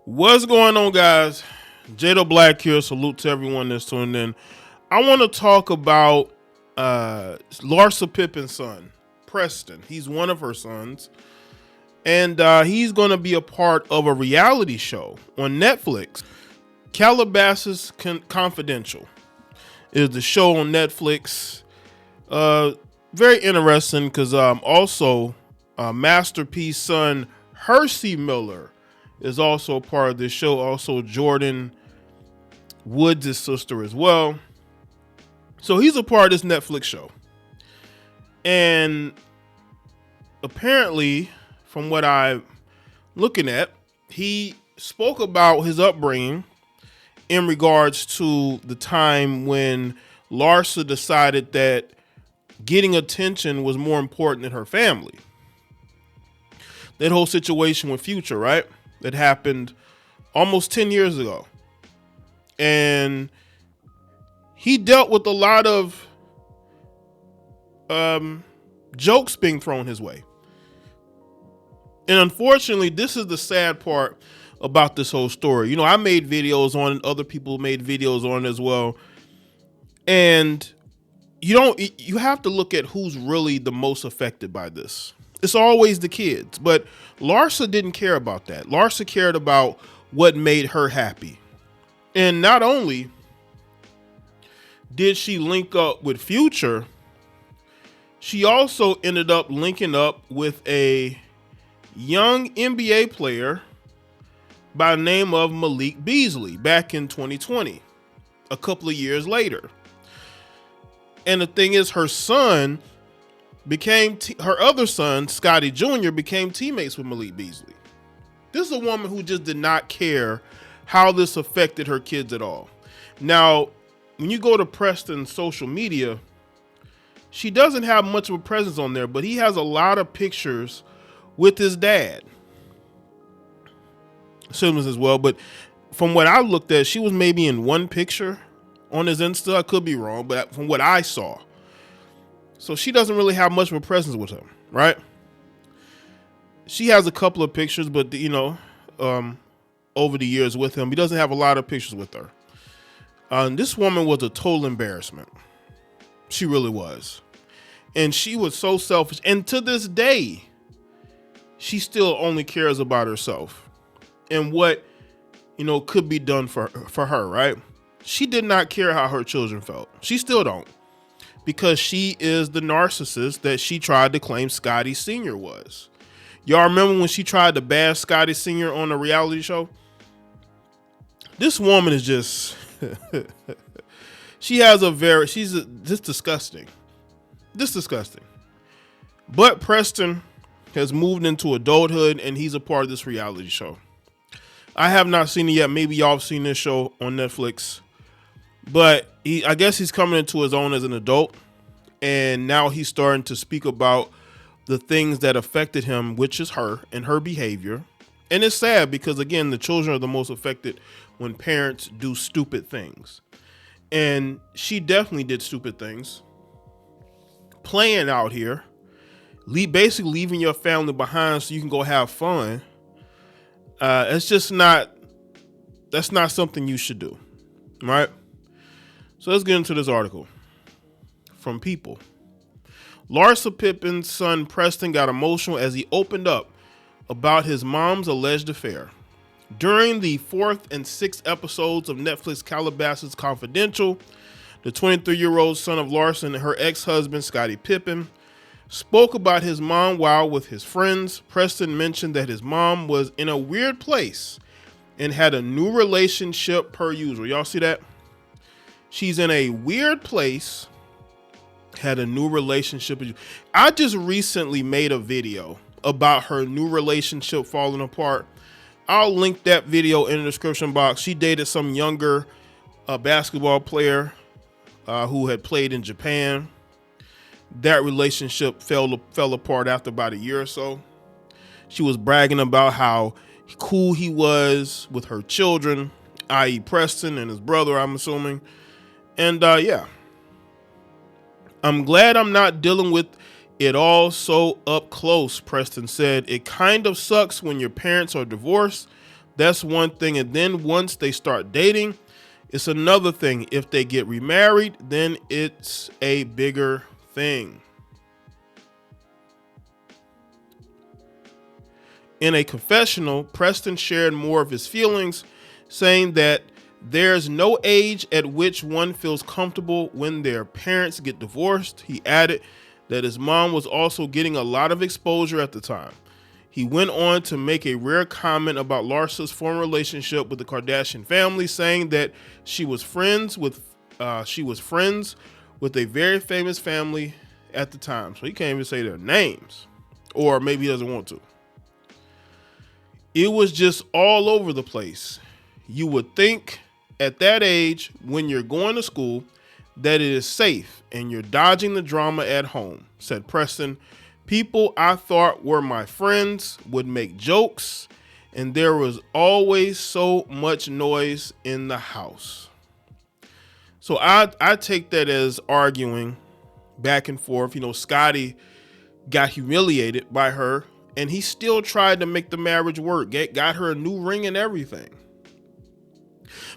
What's going on, guys? JayeDeBlack here. Salute to everyone that's tuned in. I want to talk about Larsa Pippen's son, Preston. He's one of her sons, and he's going to be a part of a reality show on Netflix. Calabasas Confidential is the show on Netflix. Very interesting because also Masterpiece son Hershey Miller is also a part of this show. Also Jordan Woods' sister as well. So he's a part of this Netflix show. And apparently, from what I'm looking at, he spoke about his upbringing in regards to the time when Larsa decided that getting attention was more important than her family. That whole situation with Future, right? That happened almost 10 years ago. And he dealt with a lot of jokes being thrown his way. And unfortunately, this is the sad part about this whole story. You know, I made videos on it, other people made videos on it as well. And you have to look at who's really the most affected by this. It's always the kids, but Larsa didn't care about that. Larsa cared about what made her happy. And not only did she link up with Future, she also ended up linking up with a young NBA player by the name of Malik Beasley back in 2020, a couple of years later. And the thing is, her son her other son, Scottie Jr., became teammates with Malik Beasley. This is a woman who just did not care how this affected her kids at all. Now, when you go to Preston's social media, she doesn't have much of a presence on there, but he has a lot of pictures with his dad. Siblings as well, but from what I looked at, she was maybe in one picture on his Insta. I could be wrong, but from what I saw. So she doesn't really have much of a presence with him, right? She has a couple of pictures, but over the years with him, he doesn't have a lot of pictures with her. This woman was a total embarrassment. She really was. And she was so selfish. And to this day, she still only cares about herself and what, could be done for her, right? She did not care how her children felt. She still don't. Because she is the narcissist that she tried to claim Scottie Sr. was. Y'all remember when she tried to bash Scottie Sr. on a reality show? This woman is just... she's just disgusting. Just disgusting. But Preston has moved into adulthood and he's a part of this reality show. I have not seen it yet. Maybe y'all have seen this show on Netflix. But I guess he's coming into his own as an adult. And now he's starting to speak about the things that affected him, which is her and her behavior. And it's sad because, again, the children are the most affected when parents do stupid things. And she definitely did stupid things. Playing out here, basically leaving your family behind so you can go have fun. That's not something you should do, right? So let's get into this article from People. Larsa Pippen's son Preston got emotional as he opened up about his mom's alleged affair. During the 4th and 6th episodes of Netflix Calabasas Confidential, the 23-year-old son of Larsa and her ex-husband Scottie Pippen spoke about his mom while with his friends. Preston mentioned that his mom was in a weird place and had a new relationship per usual. Y'all see that? She's in a weird place, had a new relationship. I just recently made a video about her new relationship falling apart. I'll link that video in the description box. She dated some younger basketball player who had played in Japan. That relationship fell apart after about a year or so. She was bragging about how cool he was with her children, i.e. Preston and his brother, I'm assuming. And yeah, I'm glad I'm not dealing with it all so up close, Preston said. It kind of sucks when your parents are divorced, That's one thing. And then once they start dating, it's another thing. If they get remarried, then it's a bigger thing. In a confessional, Preston shared more of his feelings, saying that there's no age at which one feels comfortable when their parents get divorced. He added that his mom was also getting a lot of exposure at the time. He went on to make a rare comment about Larsa's former relationship with the Kardashian family, saying that she was friends with a very famous family at the time. So he can't even say their names, or maybe he doesn't want to. It was just all over the place. You would think at that age, when you're going to school, that it is safe and you're dodging the drama at home, said Preston. People I thought were my friends would make jokes, and there was always so much noise in the house. So I take that as arguing back and forth. You know, Scottie got humiliated by her, and he still tried to make the marriage work, got her a new ring and everything.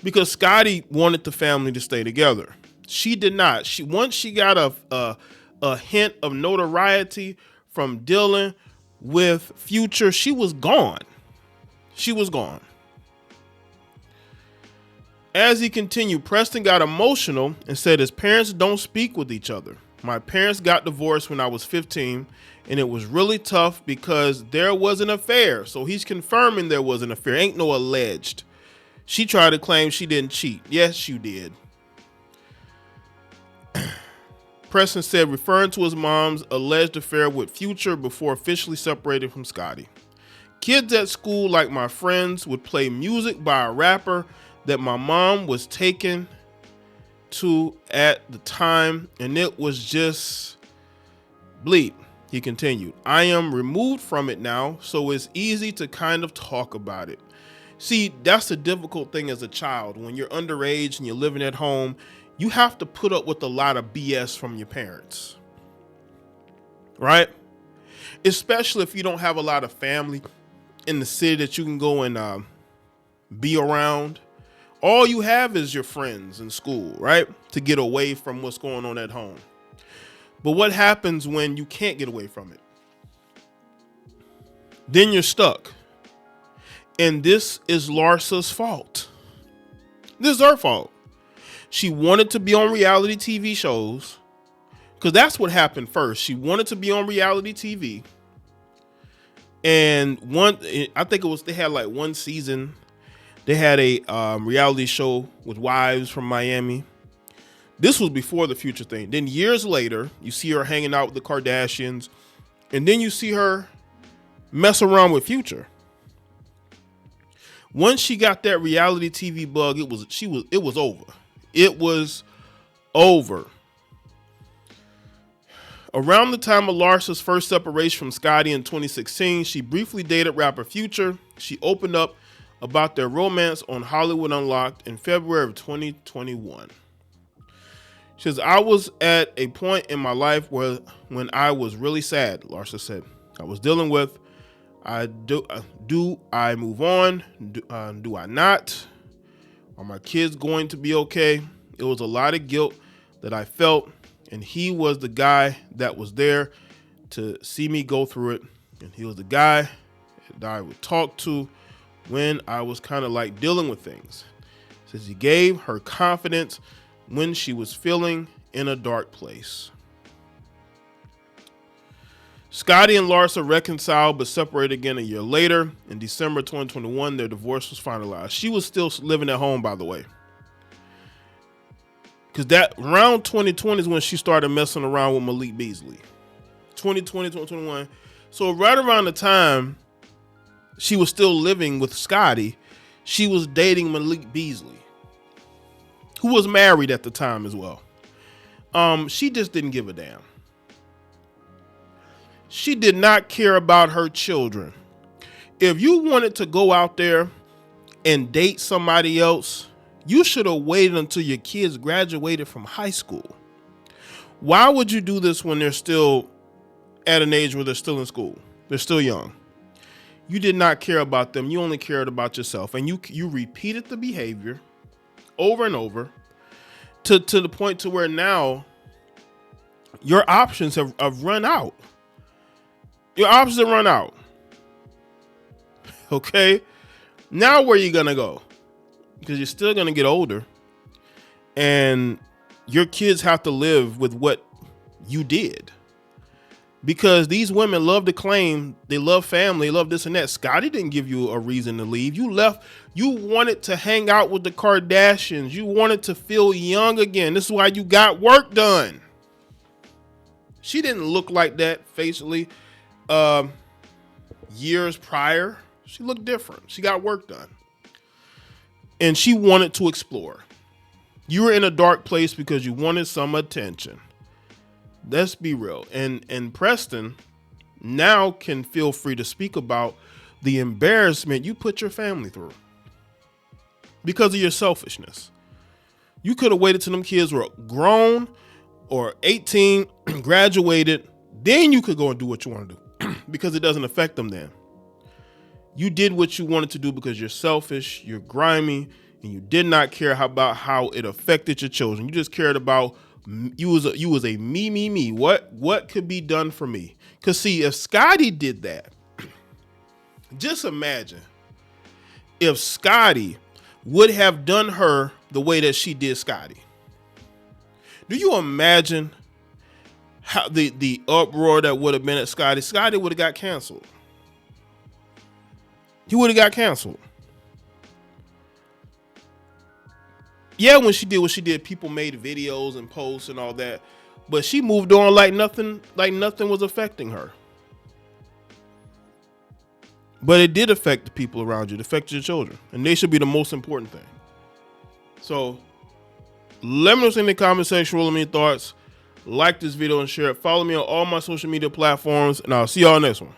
Because Scottie wanted the family to stay together. She did not. Once she got a hint of notoriety from dealing with Future, she was gone. She was gone. As he continued, Preston got emotional and said his parents don't speak with each other. My parents got divorced when I was 15, and it was really tough because there was an affair. So he's confirming there was an affair. Ain't no alleged. She tried to claim she didn't cheat. Yes, you did. Preston said, referring to his mom's alleged affair with Future before officially separating from Scottie. Kids at school, like my friends, would play music by a rapper that my mom was taken to at the time, and it was just bleep. He continued, I am removed from it now, so it's easy to kind of talk about it. See, that's the difficult thing as a child. When you're underage and you're living at home, you have to put up with a lot of BS from your parents, right? Especially if you don't have a lot of family in the city that you can go and be around. All you have is your friends in school, right? To get away from what's going on at home. But what happens when you can't get away from it? Then you're stuck. And this is Larsa's fault. This is her fault. She wanted to be on reality TV shows, because that's what happened first. She wanted to be on reality TV. And I think it was, they had like one season. They had a reality show with wives from Miami. This was before the Future thing. Then years later, you see her hanging out with the Kardashians. And then you see her mess around with Future. Once she got that reality TV bug, it was over. It was over. Around the time of Larsa's first separation from Scottie in 2016, she briefly dated rapper Future. She opened up about their romance on Hollywood Unlocked in February of 2021. She says, I was at a point in my life when I was really sad, Larsa said. I was dealing with, do I move on? Do I not? Are my kids going to be okay? It was a lot of guilt that I felt, and he was the guy that was there to see me go through it. And he was the guy that I would talk to when I was kind of like dealing with things. Says he gave her confidence when she was feeling in a dark place. Scottie and Larsa reconciled but separated again a year later. In December 2021, their divorce was finalized. She was still living at home, by the way. Because that around 2020 is when she started messing around with Malik Beasley. 2020, 2021. So right around the time she was still living with Scottie, she was dating Malik Beasley, who was married at the time as well. She just didn't give a damn. She did not care about her children. If you wanted to go out there and date somebody else, you should have waited until your kids graduated from high school. Why would you do this when they're still at an age where they're still in school? They're still young. You did not care about them. You only cared about yourself. And you repeated the behavior over and over to the point to where now your options have run out. Your options have run out. Okay? Now where are you going to go? Because you're still going to get older. And your kids have to live with what you did. Because these women love to claim they love family, love this and that. Scottie didn't give you a reason to leave. You left. You wanted to hang out with the Kardashians. You wanted to feel young again. This is why you got work done. She didn't look like that facially years prior. She looked different. She got work done. And she wanted to explore. You were in a dark place because you wanted some attention. Let's be real. And Preston now can feel free to speak about the embarrassment you put your family through because of your selfishness. You could have waited till them kids were grown or 18, graduated, then you could go and do what you want to do because it doesn't affect them then. You did what you wanted to do because you're selfish, you're grimy, and you did not care about how it affected your children. You just cared about you was a me. What could be done for me? Because see, if Scottie did that, just imagine if Scottie would have done her the way that she did Scottie. Do you imagine how the uproar that would have been at Scottie? Scottie would have got canceled. He would have got canceled. Yeah, when she did what she did, people made videos and posts and all that, but she moved on like nothing was affecting her. But it did affect the people around you. It affected your children, and they should be the most important thing. So let me know in the comment section. Roll me your thoughts. Like this video and share it. Follow me on all my social media platforms, and I'll see y'all next one.